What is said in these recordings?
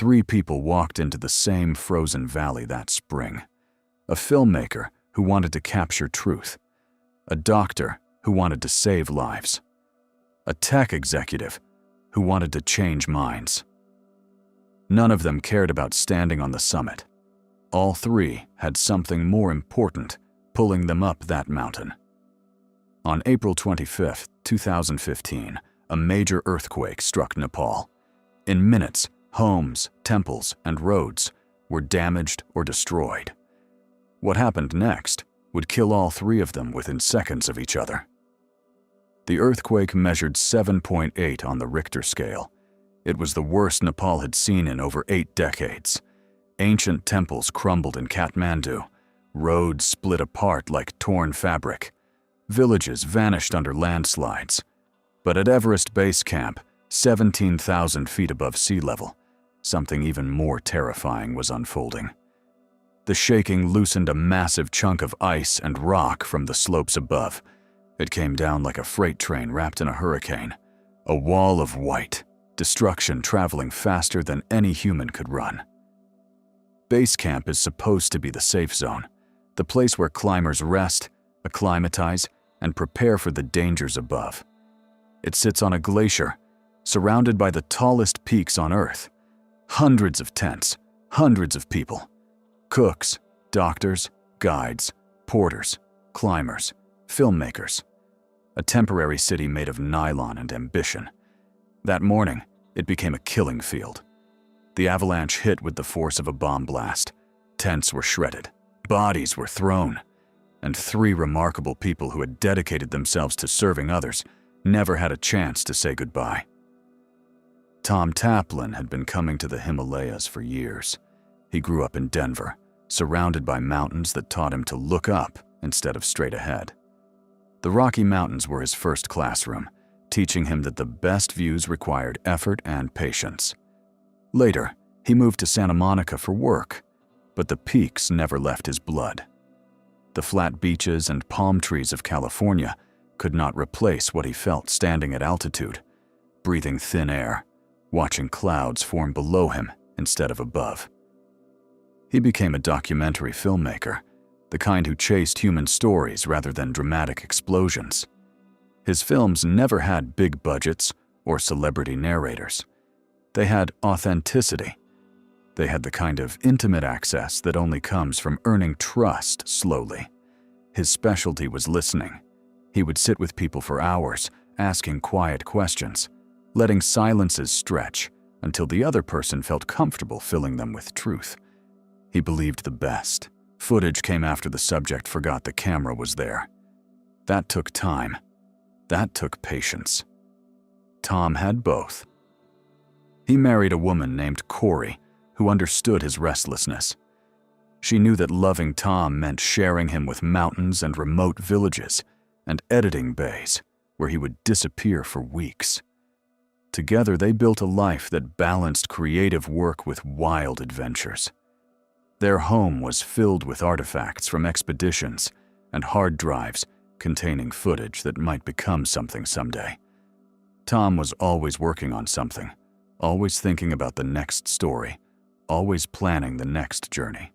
3 people walked into the same frozen valley that spring. A filmmaker who wanted to capture truth. A doctor who wanted to save lives. A tech executive who wanted to change minds. None of them cared about standing on the summit. All 3 had something more important pulling them up that mountain. On April 25, 2015, a major earthquake struck Nepal. In minutes, homes, temples, and roads were damaged or destroyed. What happened next would kill all 3 of them within seconds of each other. The earthquake measured 7.8 on the Richter scale. It was the worst Nepal had seen in over 8 decades. Ancient temples crumbled in Kathmandu. Roads split apart like torn fabric. Villages vanished under landslides. But at Everest Base Camp, 17,000 feet above sea level, something even more terrifying was unfolding. The shaking loosened a massive chunk of ice and rock from the slopes above. It came down like a freight train wrapped in a hurricane. A wall of white, destruction traveling faster than any human could run. Base camp is supposed to be the safe zone, the place where climbers rest, acclimatize, and prepare for the dangers above. It sits on a glacier, surrounded by the tallest peaks on Earth. Hundreds of tents, hundreds of people. Cooks, doctors, guides, porters, climbers, filmmakers. A temporary city made of nylon and ambition. That morning, it became a killing field. The avalanche hit with the force of a bomb blast. Tents were shredded, bodies were thrown, and 3 remarkable people who had dedicated themselves to serving others never had a chance to say goodbye. Tom Taplan had been coming to the Himalayas for years. He grew up in Denver, surrounded by mountains that taught him to look up instead of straight ahead. The Rocky Mountains were his first classroom, teaching him that the best views required effort and patience. Later, he moved to Santa Monica for work, but the peaks never left his blood. The flat beaches and palm trees of California could not replace what he felt standing at altitude, breathing thin air, watching clouds form below him instead of above. He became a documentary filmmaker, the kind who chased human stories rather than dramatic explosions. His films never had big budgets or celebrity narrators. They had authenticity. They had the kind of intimate access that only comes from earning trust slowly. His specialty was listening. He would sit with people for hours, asking quiet questions, letting silences stretch until the other person felt comfortable filling them with truth. He believed the best. Footage came after the subject forgot the camera was there. That took time. That took patience. Tom had both. He married a woman named Corey, who understood his restlessness. She knew that loving Tom meant sharing him with mountains and remote villages and editing bays where he would disappear for weeks. Together, they built a life that balanced creative work with wild adventures. Their home was filled with artifacts from expeditions and hard drives containing footage that might become something someday. Tom was always working on something, always thinking about the next story, always planning the next journey.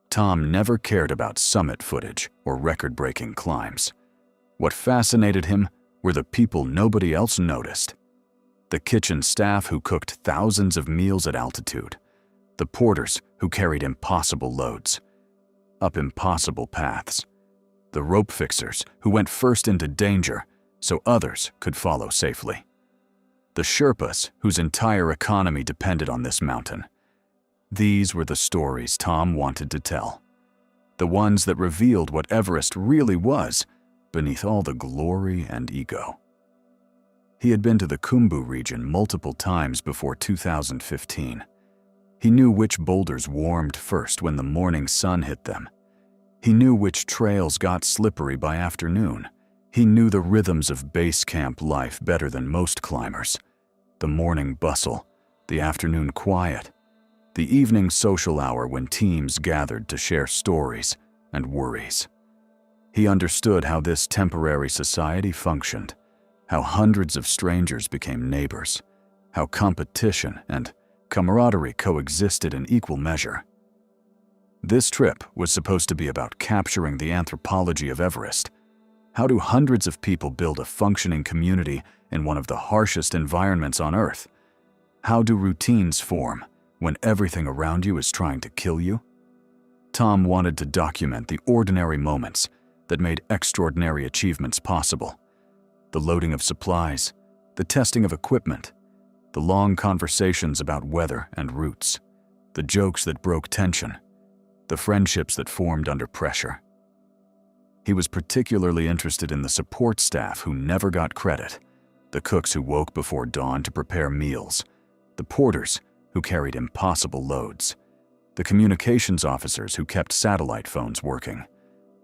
Tom never cared about summit footage or record-breaking climbs. What fascinated him were the people nobody else noticed. The kitchen staff who cooked thousands of meals at altitude. The porters who carried impossible loads, up impossible paths. The rope fixers who went first into danger so others could follow safely. The Sherpas whose entire economy depended on this mountain. These were the stories Tom wanted to tell. The ones that revealed what Everest really was beneath all the glory and ego. He had been to the Khumbu region multiple times before 2015. He knew which boulders warmed first when the morning sun hit them. He knew which trails got slippery by afternoon. He knew the rhythms of base camp life better than most climbers. The morning bustle, the afternoon quiet, the evening social hour when teams gathered to share stories and worries. He understood how this temporary society functioned, how hundreds of strangers became neighbors, how competition and Camaraderie coexisted in equal measure. This trip was supposed to be about capturing the anthropology of Everest. How do hundreds of people build a functioning community in one of the harshest environments on Earth? How do routines form when everything around you is trying to kill you? Tom wanted to document the ordinary moments that made extraordinary achievements possible. The loading of supplies, the testing of equipment, the long conversations about weather and routes, the jokes that broke tension, the friendships that formed under pressure. He was particularly interested in the support staff who never got credit, the cooks who woke before dawn to prepare meals, the porters who carried impossible loads, the communications officers who kept satellite phones working,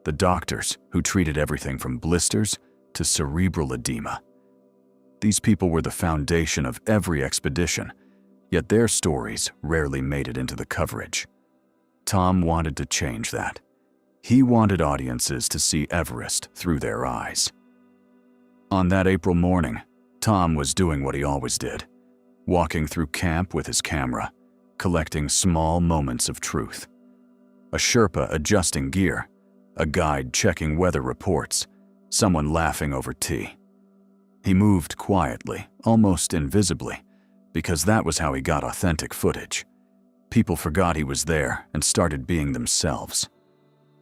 the doctors who treated everything from blisters to cerebral edema. These people were the foundation of every expedition, yet their stories rarely made it into the coverage. Tom wanted to change that. He wanted audiences to see Everest through their eyes. On that April morning, Tom was doing what he always did, walking through camp with his camera, collecting small moments of truth. A Sherpa adjusting gear, a guide checking weather reports, someone laughing over tea. He moved quietly, almost invisibly, because that was how he got authentic footage. People forgot he was there and started being themselves.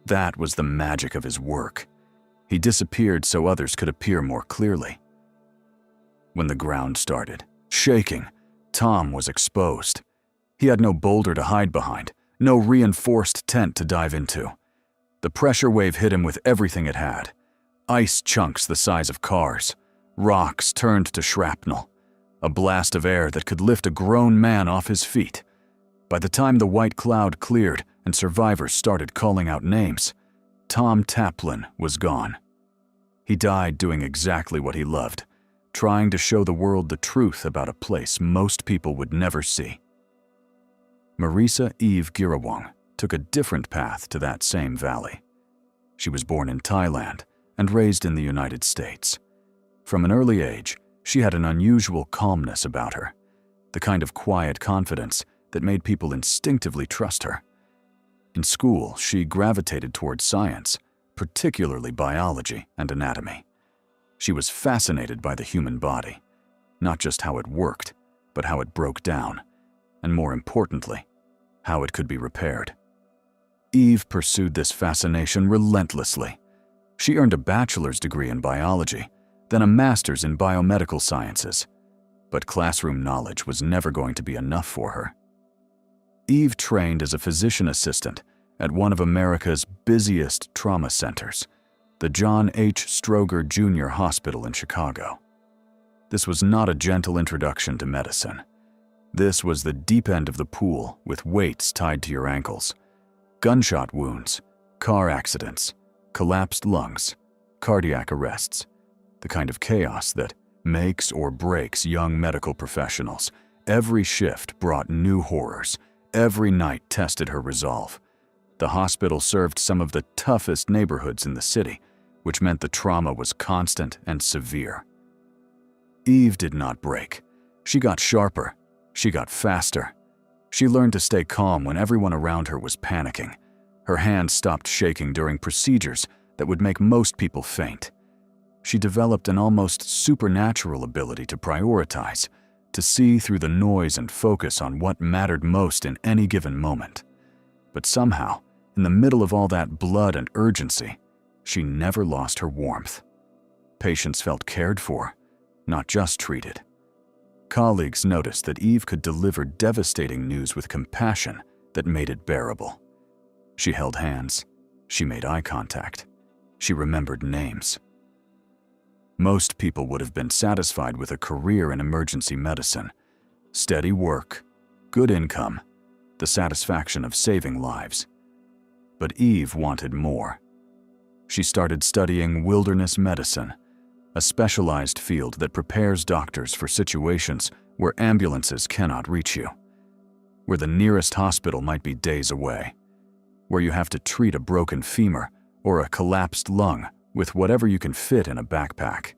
That was the magic of his work. He disappeared so others could appear more clearly. When the ground started shaking, Tom was exposed. He had no boulder to hide behind, no reinforced tent to dive into. The pressure wave hit him with everything it had. Ice chunks the size of cars, rocks turned to shrapnel, a blast of air that could lift a grown man off his feet. By the time the white cloud cleared and survivors started calling out names, Tom Taplan was gone. He died doing exactly what he loved, trying to show the world the truth about a place most people would never see. Marisa Eve Girong took a different path to that same valley. She was born in Thailand and raised in the United States. From an early age, she had an unusual calmness about her, the kind of quiet confidence that made people instinctively trust her. In school, she gravitated towards science, particularly biology and anatomy. She was fascinated by the human body, not just how it worked, but how it broke down, and more importantly, how it could be repaired. Eve pursued this fascination relentlessly. She earned a bachelor's degree in biology, then a master's in biomedical sciences, but classroom knowledge was never going to be enough for her. Eve trained as a physician assistant at one of America's busiest trauma centers, the John H. Stroger Jr. Hospital in Chicago. This was not a gentle introduction to medicine. This was the deep end of the pool with weights tied to your ankles, gunshot wounds, car accidents, collapsed lungs, cardiac arrests, the kind of chaos that makes or breaks young medical professionals. Every shift brought new horrors. Every night tested her resolve. The hospital served some of the toughest neighborhoods in the city, which meant the trauma was constant and severe. Eve did not break. She got sharper. She got faster. She learned to stay calm when everyone around her was panicking. Her hands stopped shaking during procedures that would make most people faint. She developed an almost supernatural ability to prioritize, to see through the noise and focus on what mattered most in any given moment. But somehow, in the middle of all that blood and urgency, she never lost her warmth. Patients felt cared for, not just treated. Colleagues noticed that Eve could deliver devastating news with compassion that made it bearable. She held hands. She made eye contact. She remembered names. Most people would have been satisfied with a career in emergency medicine. Steady work, good income, the satisfaction of saving lives. But Eve wanted more. She started studying wilderness medicine, a specialized field that prepares doctors for situations where ambulances cannot reach you, where the nearest hospital might be days away, where you have to treat a broken femur or a collapsed lung with whatever you can fit in a backpack.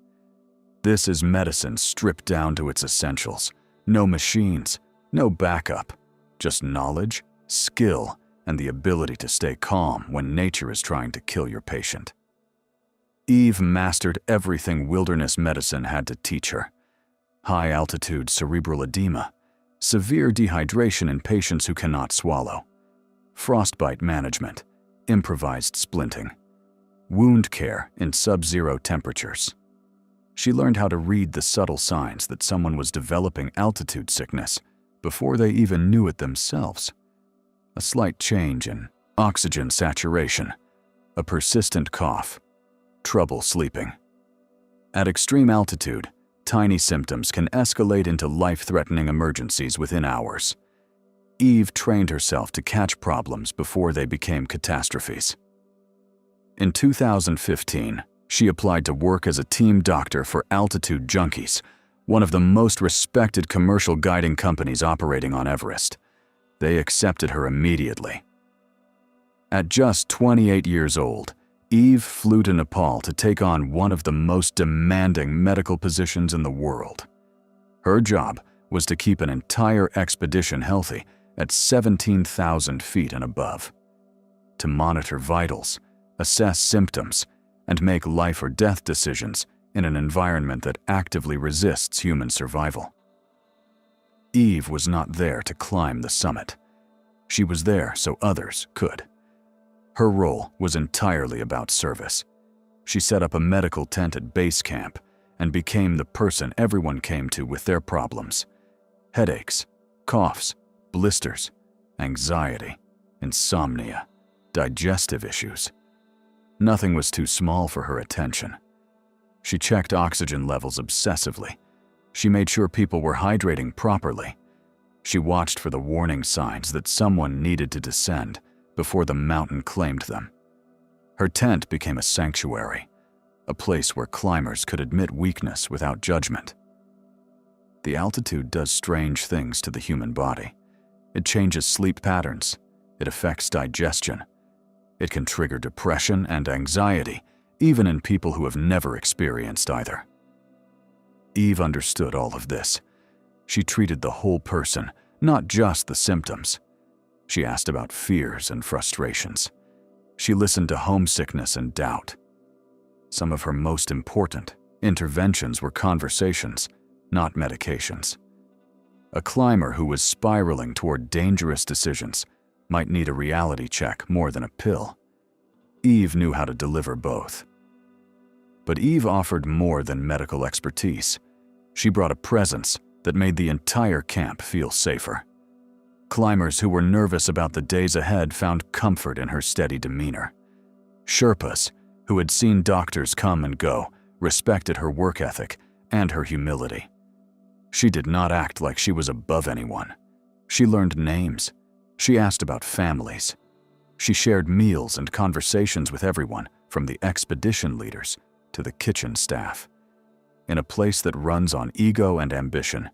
This is medicine stripped down to its essentials. No machines, No backup, just knowledge, skill, and the ability to stay calm when nature is trying to kill your patient. Eve mastered everything wilderness medicine had to teach her. High-altitude cerebral edema, severe dehydration in patients who cannot swallow, frostbite management, improvised splinting, wound care in sub-zero temperatures. She learned how to read the subtle signs that someone was developing altitude sickness before they even knew it themselves. A slight change in oxygen saturation, a persistent cough, trouble sleeping. At extreme altitude, tiny symptoms can escalate into life-threatening emergencies within hours. Eve trained herself to catch problems before they became catastrophes. In 2015, she applied to work as a team doctor for Altitude Junkies, one of the most respected commercial guiding companies operating on Everest. They accepted her immediately. At just 28 years old, Eve flew to Nepal to take on one of the most demanding medical positions in the world. Her job was to keep an entire expedition healthy at 17,000 feet and above, to monitor vitals, assess symptoms, and make life or death decisions in an environment that actively resists human survival. Eve was not there to climb the summit. She was there so others could. Her role was entirely about service. She set up a medical tent at base camp and became the person everyone came to with their problems: headaches, coughs, blisters, anxiety, insomnia, digestive issues. Nothing was too small for her attention. She checked oxygen levels obsessively. She made sure people were hydrating properly. She watched for the warning signs that someone needed to descend before the mountain claimed them. Her tent became a sanctuary, a place where climbers could admit weakness without judgment. The altitude does strange things to the human body. It changes sleep patterns. It affects digestion. It can trigger depression and anxiety, even in people who have never experienced either. Eve understood all of this. She treated the whole person, not just the symptoms. She asked about fears and frustrations. She listened to homesickness and doubt. Some of her most important interventions were conversations, not medications. A climber who was spiraling toward dangerous decisions might need a reality check more than a pill. Eve knew how to deliver both. But Eve offered more than medical expertise. She brought a presence that made the entire camp feel safer. Climbers who were nervous about the days ahead found comfort in her steady demeanor. Sherpas, who had seen doctors come and go, respected her work ethic and her humility. She did not act like she was above anyone. She learned names. She asked about families. She shared meals and conversations with everyone, from the expedition leaders to the kitchen staff. In a place that runs on ego and ambition,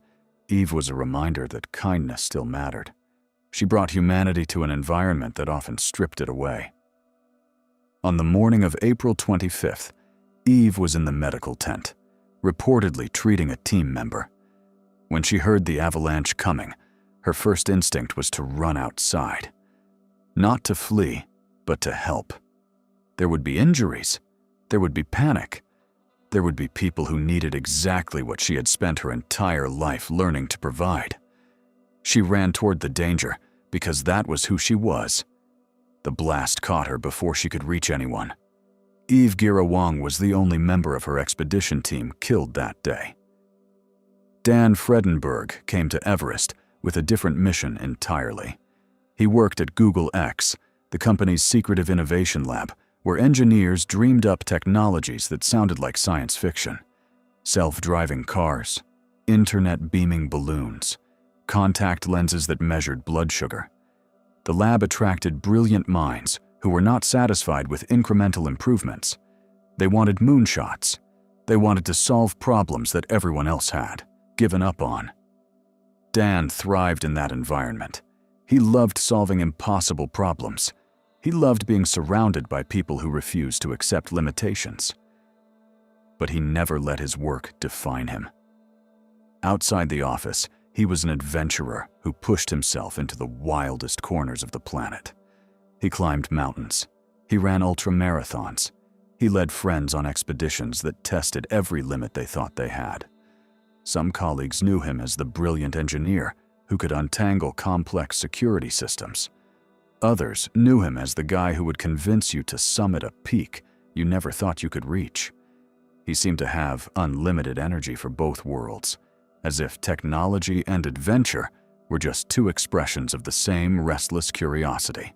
Eve was a reminder that kindness still mattered. She brought humanity to an environment that often stripped it away. On the morning of April 25th, Eve was in the medical tent, reportedly treating a team member. When she heard the avalanche coming, her first instinct was to run outside. Not to flee, but to help. There would be injuries. There would be panic. There would be people who needed exactly what she had spent her entire life learning to provide. She ran toward the danger because that was who she was. The blast caught her before she could reach anyone. Eve Girong was the only member of her expedition team killed that day. Dan Fredenberg came to Everest with a different mission entirely. He worked at Google X, the company's secretive innovation lab, where engineers dreamed up technologies that sounded like science fiction. Self-driving cars, internet beaming balloons, contact lenses that measured blood sugar. The lab attracted brilliant minds who were not satisfied with incremental improvements. They wanted moonshots. They wanted to solve problems that everyone else had given up on. Dan thrived in that environment. He loved solving impossible problems. He loved being surrounded by people who refused to accept limitations. But he never let his work define him. Outside the office, He was an adventurer who pushed himself into the wildest corners of the planet. He climbed mountains. He ran ultramarathons. He led friends on expeditions that tested every limit they thought they had. Some colleagues knew him as the brilliant engineer who could untangle complex security systems. Others knew him as the guy who would convince you to summit a peak you never thought you could reach. He seemed to have unlimited energy for both worlds, as if technology and adventure were just two expressions of the same restless curiosity.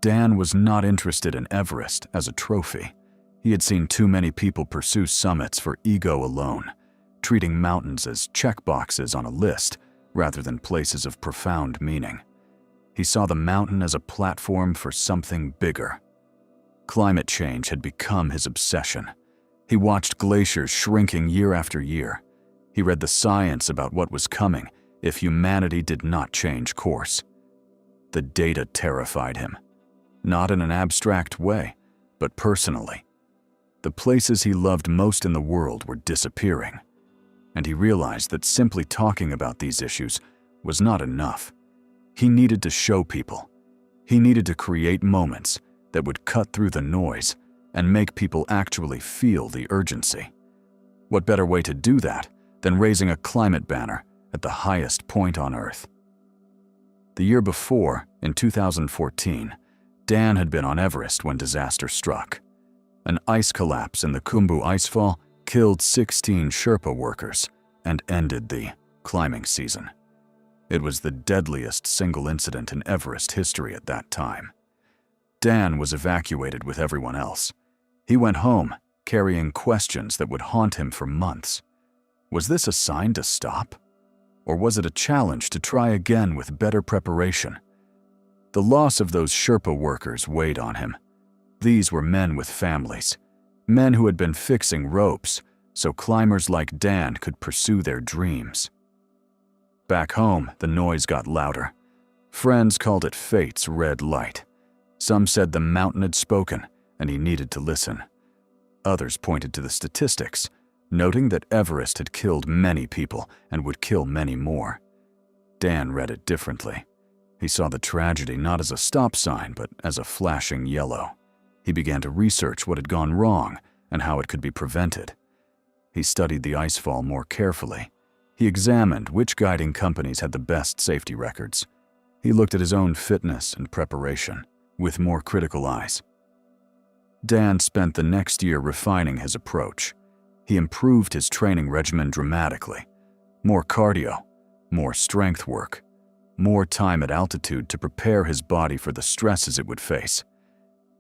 Dan was not interested in Everest as a trophy. He had seen too many people pursue summits for ego alone, treating mountains as checkboxes on a list rather than places of profound meaning. He saw the mountain as a platform for something bigger. Climate change had become his obsession. He watched glaciers shrinking year after year. He read the science about what was coming if humanity did not change course. The data terrified him, not in an abstract way, but personally. The places he loved most in the world were disappearing, and he realized that simply talking about these issues was not enough. He needed to show people. He needed to create moments that would cut through the noise and make people actually feel the urgency. What better way to do that than raising a climate banner at the highest point on Earth? The year before, in 2014, Dan had been on Everest when disaster struck. An ice collapse in the Khumbu icefall killed 16 Sherpa workers and ended the climbing season. It was the deadliest single incident in Everest history at that time. Dan was evacuated with everyone else. He went home, carrying questions that would haunt him for months. Was this a sign to stop? Or was it a challenge to try again with better preparation? The loss of those Sherpa workers weighed on him. These were men with families, men who had been fixing ropes so climbers like Dan could pursue their dreams. Back home, the noise got louder. Friends called it fate's red light. Some said the mountain had spoken and he needed to listen. Others pointed to the statistics, noting that Everest had killed many people and would kill many more. Dan read it differently. He saw the tragedy not as a stop sign, but as a flashing yellow. He began to research what had gone wrong and how it could be prevented. He studied the icefall more carefully. He examined which guiding companies had the best safety records. He looked at his own fitness and preparation with more critical eyes. Dan spent the next year refining his approach. He improved his training regimen dramatically. More cardio, more strength work, more time at altitude to prepare his body for the stresses it would face.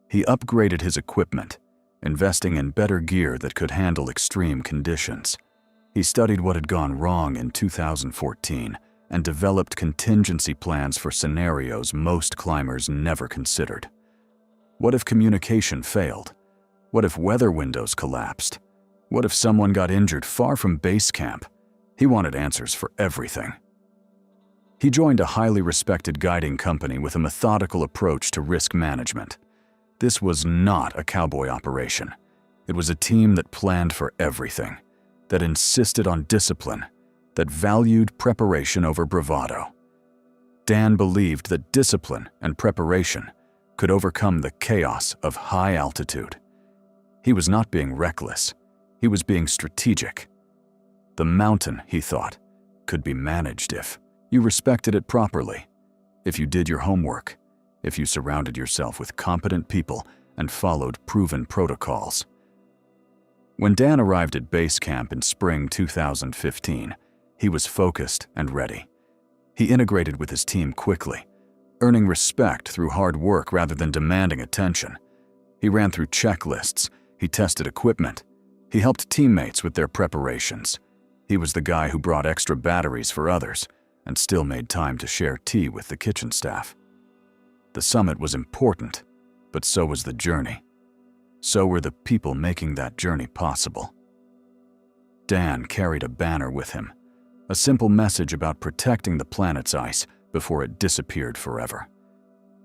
He upgraded his equipment, investing in better gear that could handle extreme conditions. He studied what had gone wrong in 2014 and developed contingency plans for scenarios most climbers never considered. What if communication failed? What if weather windows collapsed? What if someone got injured far from base camp? He wanted answers for everything. He joined a highly respected guiding company with a methodical approach to risk management. This was not a cowboy operation. It was a team that planned for everything, that insisted on discipline, that valued preparation over bravado. Dan believed that discipline and preparation could overcome the chaos of high altitude. He was not being reckless. He was being strategic. The mountain, he thought, could be managed if you respected it properly, if you did your homework, if you surrounded yourself with competent people and followed proven protocols. When Dan arrived at base camp in spring 2015, he was focused and ready. He integrated with his team quickly, earning respect through hard work rather than demanding attention. He ran through checklists, he tested equipment, he helped teammates with their preparations. He was the guy who brought extra batteries for others and still made time to share tea with the kitchen staff. The summit was important, but so was the journey. So were the people making that journey possible. Dan carried a banner with him, a simple message about protecting the planet's ice before it disappeared forever.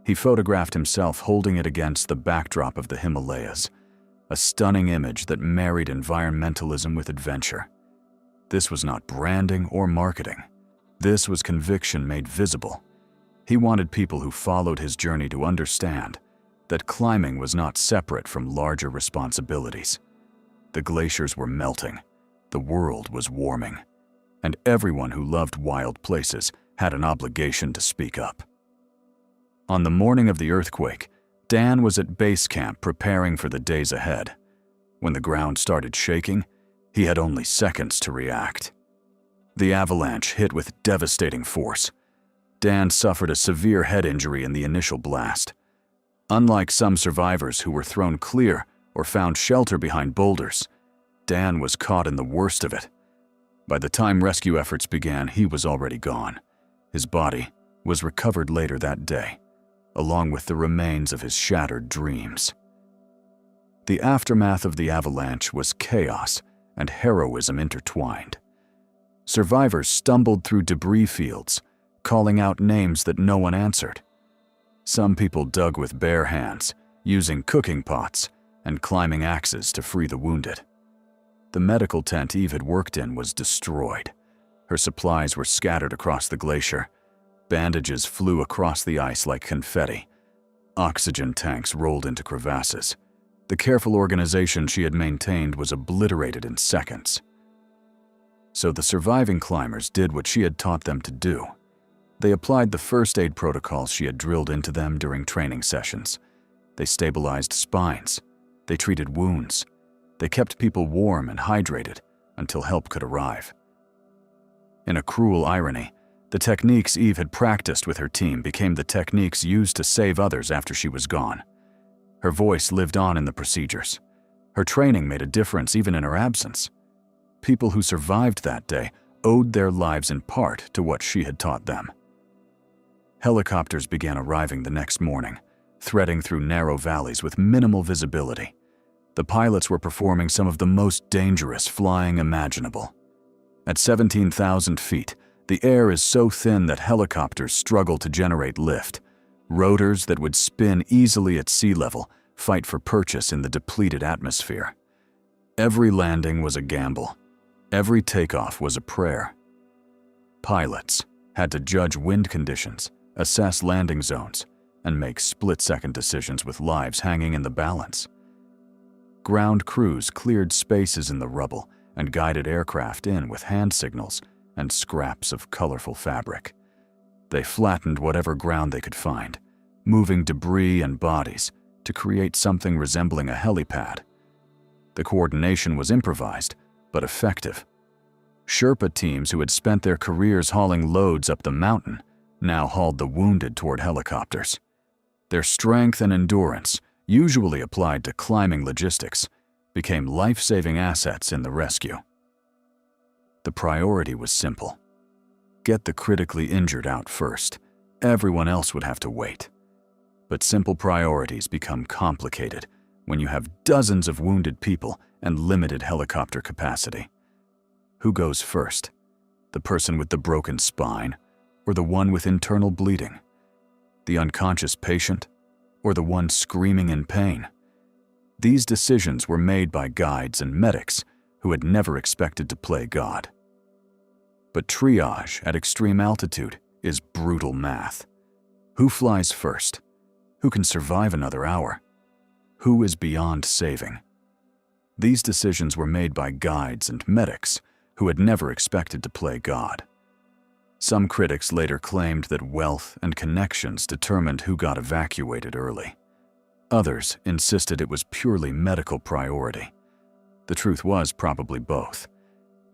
He photographed himself holding it against the backdrop of the Himalayas, a stunning image that married environmentalism with adventure. This was not branding or marketing. This was conviction made visible. He wanted people who followed his journey to understand that climbing was not separate from larger responsibilities. The glaciers were melting, the world was warming, and everyone who loved wild places had an obligation to speak up. On the morning of the earthquake, Dan was at base camp preparing for the days ahead. When the ground started shaking, he had only seconds to react. The avalanche hit with devastating force. Dan suffered a severe head injury in the initial blast. Unlike some survivors who were thrown clear or found shelter behind boulders, Dan was caught in the worst of it. By the time rescue efforts began, he was already gone. His body was recovered later that day, along with the remains of his shattered dreams. The aftermath of the avalanche was chaos and heroism intertwined. Survivors stumbled through debris fields, calling out names that no one answered. Some people dug with bare hands, using cooking pots and climbing axes to free the wounded. The medical tent Eve had worked in was destroyed. Her supplies were scattered across the glacier. Bandages flew across the ice like confetti. Oxygen tanks rolled into crevasses. The careful organization she had maintained was obliterated in seconds. So the surviving climbers did what she had taught them to do. They applied the first aid protocols she had drilled into them during training sessions. They stabilized spines. They treated wounds. They kept people warm and hydrated until help could arrive. In a cruel irony, the techniques Eve had practiced with her team became the techniques used to save others after she was gone. Her voice lived on in the procedures. Her training made a difference even in her absence. People who survived that day owed their lives in part to what she had taught them. Helicopters began arriving the next morning, threading through narrow valleys with minimal visibility. The pilots were performing some of the most dangerous flying imaginable. At 17,000 feet, the air is so thin that helicopters struggle to generate lift. Rotors that would spin easily at sea level fight for purchase in the depleted atmosphere. Every landing was a gamble. Every takeoff was a prayer. Pilots had to judge wind conditions, assess landing zones, and make split-second decisions with lives hanging in the balance. Ground crews cleared spaces in the rubble and guided aircraft in with hand signals and scraps of colorful fabric. They flattened whatever ground they could find, moving debris and bodies to create something resembling a helipad. The coordination was improvised, but effective. Sherpa teams who had spent their careers hauling loads up the mountain now hauled the wounded toward helicopters. Their strength and endurance, usually applied to climbing logistics, became life-saving assets in the rescue. The priority was simple. Get the critically injured out first. Everyone else would have to wait. But simple priorities become complicated when you have dozens of wounded people and limited helicopter capacity. Who goes first? The person with the broken spine, or the one with internal bleeding? The unconscious patient, or the one screaming in pain? These decisions were made by guides and medics who had never expected to play God. But triage at extreme altitude is brutal math. Who flies first? Who can survive another hour? Who is beyond saving? These decisions were made by guides and medics who had never expected to play God. Some critics later claimed that wealth and connections determined who got evacuated early. Others insisted it was purely medical priority. The truth was probably both.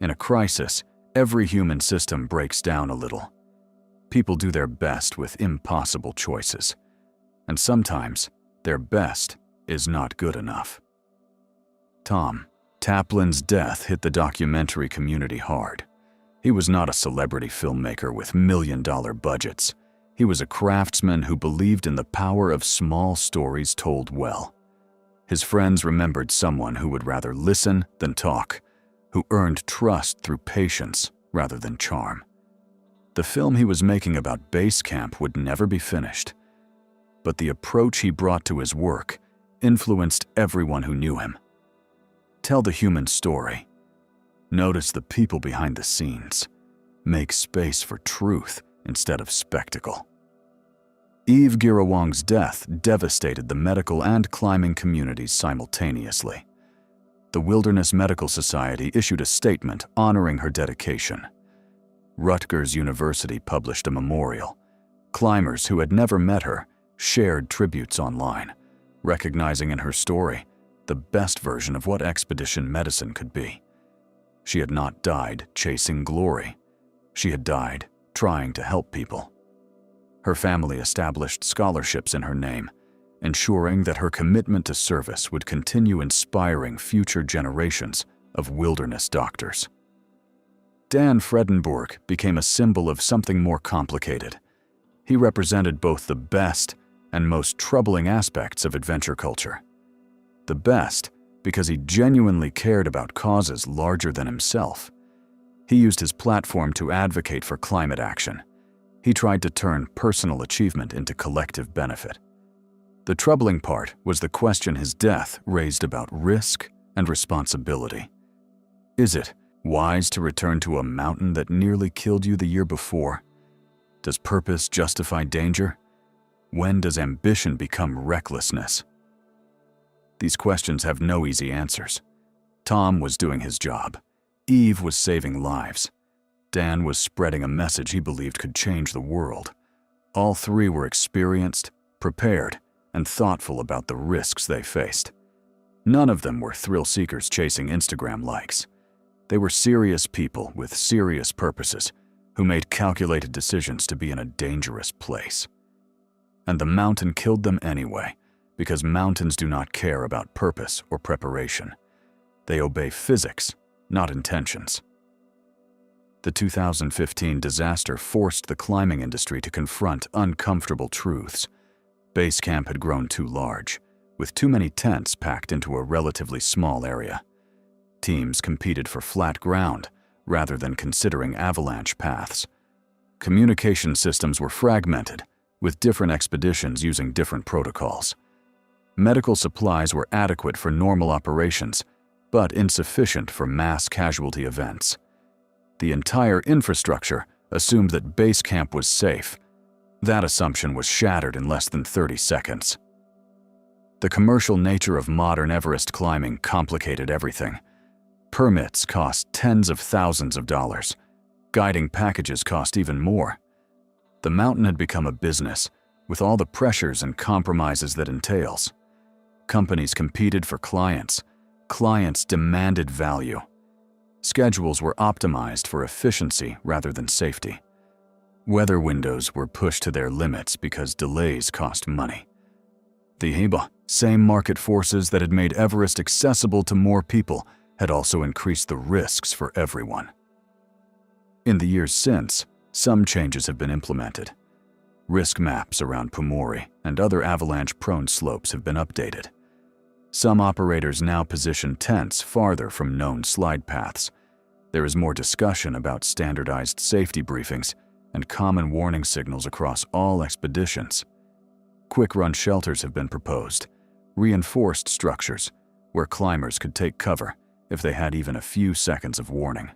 In a crisis, every human system breaks down a little. People do their best with impossible choices. And sometimes, their best is not good enough. Taplan's death hit the documentary community hard. He was not a celebrity filmmaker with million-dollar budgets. He was a craftsman who believed in the power of small stories told well. His friends remembered someone who would rather listen than talk, who earned trust through patience rather than charm. The film he was making about base camp would never be finished, but the approach he brought to his work influenced everyone who knew him. Tell the human story. Notice the people behind the scenes. make space for truth instead of spectacle. Eve Girong's death devastated the medical and climbing communities simultaneously. The Wilderness Medical Society issued a statement honoring her dedication. Rutgers University published a memorial. Climbers who had never met her shared tributes online, recognizing in her story the best version of what expedition medicine could be. She had not died chasing glory. She had died trying to help people. Her family established scholarships in her name, ensuring that her commitment to service would continue inspiring future generations of wilderness doctors. Dan Fredenberg became a symbol of something more complicated. He represented both the best and most troubling aspects of adventure culture. The best, because he genuinely cared about causes larger than himself. He used his platform to advocate for climate action. He tried to turn personal achievement into collective benefit. The troubling part was the question his death raised about risk and responsibility. Is it wise to return to a mountain that nearly killed you the year before? Does purpose justify danger? When does ambition become recklessness? These questions have no easy answers. Tom was doing his job. Eve was saving lives. Dan was spreading a message he believed could change the world. All three were experienced, prepared, and thoughtful about the risks they faced. None of them were thrill-seekers chasing Instagram likes. They were serious people with serious purposes who made calculated decisions to be in a dangerous place. And the mountain killed them anyway, because mountains do not care about purpose or preparation. They obey physics, not intentions. The 2015 disaster forced the climbing industry to confront uncomfortable truths. Base camp had grown too large, with too many tents packed into a relatively small area. Teams competed for flat ground rather than considering avalanche paths. Communication systems were fragmented, with different expeditions using different protocols. Medical supplies were adequate for normal operations, but insufficient for mass casualty events. The entire infrastructure assumed that base camp was safe. That assumption was shattered in less than 30 seconds. The commercial nature of modern Everest climbing complicated everything. Permits cost tens of thousands of dollars. Guiding packages cost even more. The mountain had become a business, with all the pressures and compromises that entails. Companies competed for clients. Clients demanded value. Schedules were optimized for efficiency rather than safety. Weather windows were pushed to their limits because delays cost money. The same market forces that had made Everest accessible to more people had also increased the risks for everyone. In the years since, some changes have been implemented. Risk maps around Pumori and other avalanche-prone slopes have been updated. Some operators now position tents farther from known slide paths. There is more discussion about standardized safety briefings and common warning signals across all expeditions. Quick-run shelters have been proposed, reinforced structures where climbers could take cover if they had even a few seconds of warning.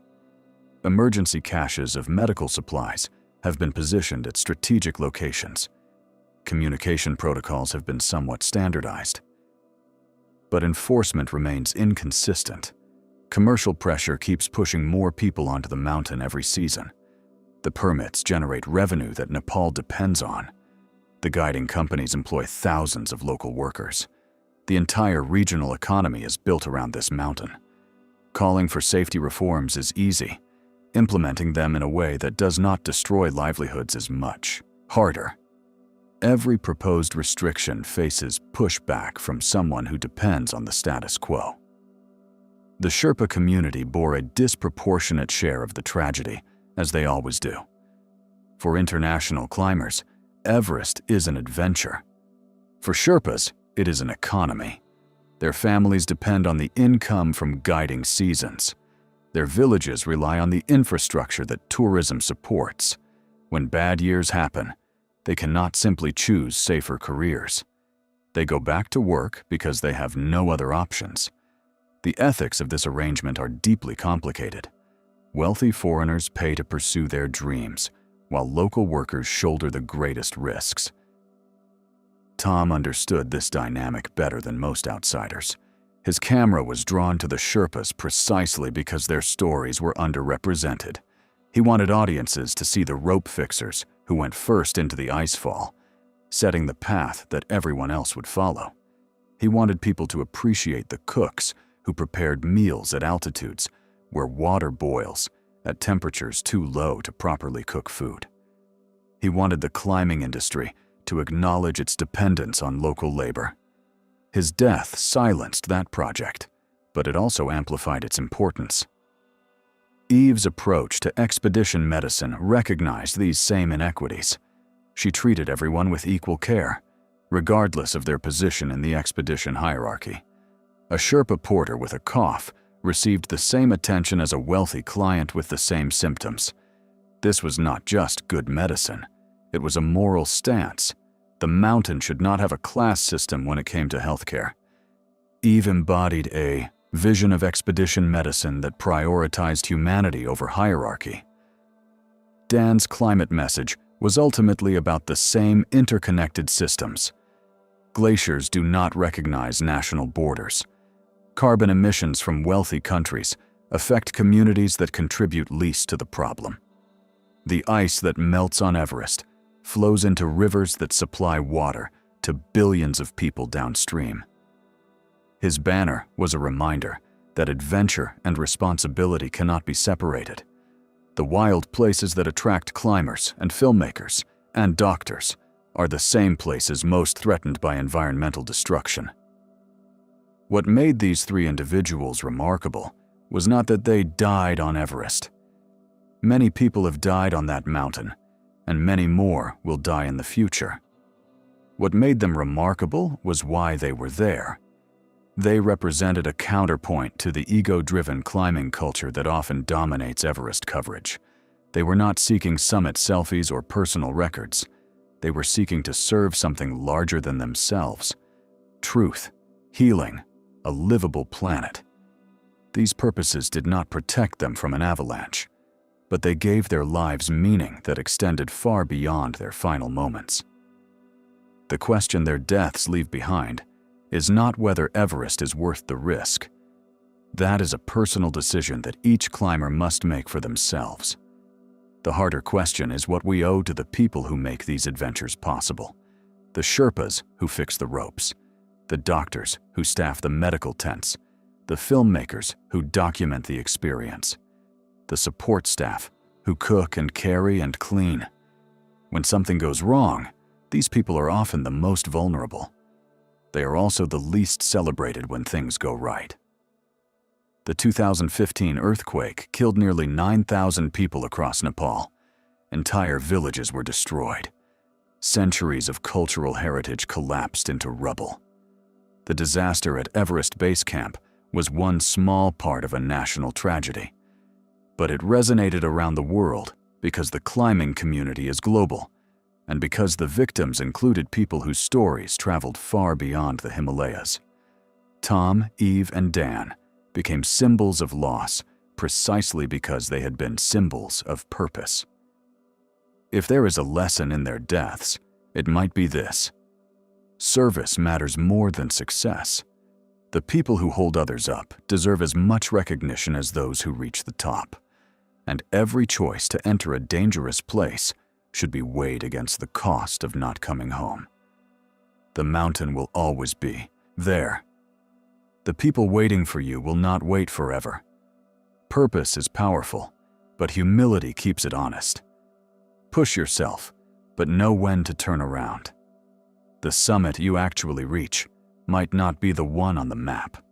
Emergency caches of medical supplies have been positioned at strategic locations. Communication protocols have been somewhat standardized. But enforcement remains inconsistent. Commercial pressure keeps pushing more people onto the mountain every season. The permits generate revenue that Nepal depends on. The guiding companies employ thousands of local workers. The entire regional economy is built around this mountain. Calling for safety reforms is easy. Implementing them in a way that does not destroy livelihoods is much harder. Every proposed restriction faces pushback from someone who depends on the status quo. The Sherpa community bore a disproportionate share of the tragedy, as they always do. For international climbers, Everest is an adventure. For Sherpas, it is an economy. Their families depend on the income from guiding seasons. Their villages rely on the infrastructure that tourism supports. When bad years happen, they cannot simply choose safer careers. They go back to work because they have no other options. The ethics of this arrangement are deeply complicated. Wealthy foreigners pay to pursue their dreams, while local workers shoulder the greatest risks. Tom understood this dynamic better than most outsiders. His camera was drawn to the Sherpas precisely because their stories were underrepresented. He wanted audiences to see the rope fixers who went first into the icefall, setting the path that everyone else would follow. He wanted people to appreciate the cooks who prepared meals at altitudes where water boils at temperatures too low to properly cook food. He wanted the climbing industry to acknowledge its dependence on local labor. His death silenced that project, but it also amplified its importance. Eve's approach to expedition medicine recognized these same inequities. She treated everyone with equal care, regardless of their position in the expedition hierarchy. A Sherpa porter with a cough received the same attention as a wealthy client with the same symptoms. This was not just good medicine, it was a moral stance. The mountain should not have a class system when it came to healthcare. Eve embodied a vision of expedition medicine that prioritized humanity over hierarchy. Dan's climate message was ultimately about the same interconnected systems. Glaciers do not recognize national borders. Carbon emissions from wealthy countries affect communities that contribute least to the problem. The ice that melts on Everest flows into rivers that supply water to billions of people downstream. His banner was a reminder that adventure and responsibility cannot be separated. The wild places that attract climbers and filmmakers and doctors are the same places most threatened by environmental destruction. What made these three individuals remarkable was not that they died on Everest. Many people have died on that mountain, and many more will die in the future. What made them remarkable was why they were there. They represented a counterpoint to the ego-driven climbing culture that often dominates Everest coverage. They were not seeking summit selfies or personal records. They were seeking to serve something larger than themselves: truth, healing, a livable planet. These purposes did not protect them from an avalanche, but they gave their lives meaning that extended far beyond their final moments. The question their deaths leave behind is not whether Everest is worth the risk. That is a personal decision that each climber must make for themselves. The harder question is what we owe to the people who make these adventures possible: the Sherpas who fix the ropes, the doctors who staff the medical tents, the filmmakers who document the experience, the support staff who cook and carry and clean. When something goes wrong, these people are often the most vulnerable. They are also the least celebrated when things go right. The 2015 earthquake killed nearly 9,000 people across Nepal. Entire villages were destroyed. Centuries of cultural heritage collapsed into rubble. The disaster at Everest Base Camp was one small part of a national tragedy. But it resonated around the world because the climbing community is global, and because the victims included people whose stories traveled far beyond the Himalayas. Tom, Eve, and Dan became symbols of loss precisely because they had been symbols of purpose. If there is a lesson in their deaths, it might be this: service matters more than success. The people who hold others up deserve as much recognition as those who reach the top. And every choice to enter a dangerous place should be weighed against the cost of not coming home. The mountain will always be there. The people waiting for you will not wait forever. Purpose is powerful, but humility keeps it honest. Push yourself, but know when to turn around. The summit you actually reach might not be the one on the map.